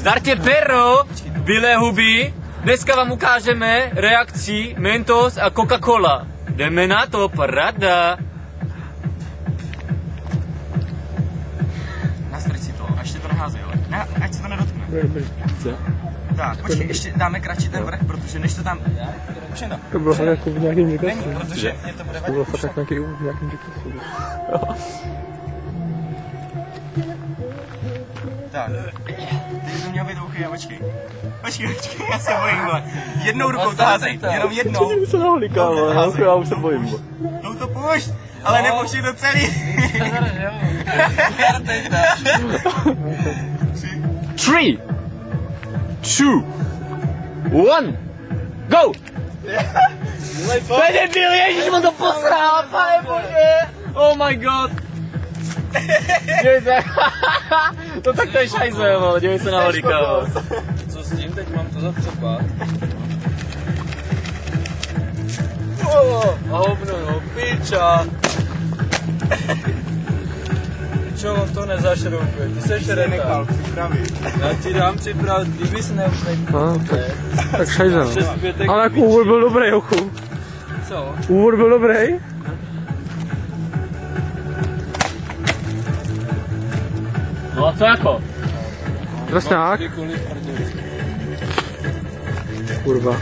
Zdartě pero, bílé huby. Dneska vám ukážeme reakcí Mentos a Coca-Cola. Jdeme na to, paráda. Nastrč si to, a ještě to neházej, jo. Ne, ať se to nedotkne. Tak, počkej, ještě dáme kratší ten vrch, protože než to tam... Už jen to. To bylo jako v nějakým Není, děkasu. protože mě to bude To bylo vadit. fakt nějaký v nějakým děkasu. Tak, teď to mělo být uchy, počkej. Počkej, já se bojím, vole. Jednou rukou to házej, jenom jednou. Se nahlíká, já už se bojím. No to pušť, ale nepouštěj to celý. 3, 2, 1, go! Pane byl, ježiš, on to posrál, pane bože! Oh my god! Dívej se, no tak to je šajze, vole, dívej se na holíka, vole. Co s tím? Teď mám to zatřepat. Hovno, no, piča. Čo, on to nezašroubuje, ty seš reta. Já ti dám připravit, kdyby jsi Tak šajze, no. Ale jako úvod byl dobrý, Jochu. Co? Úvod byl dobrý. No a co jako? Trestňák. Kurva.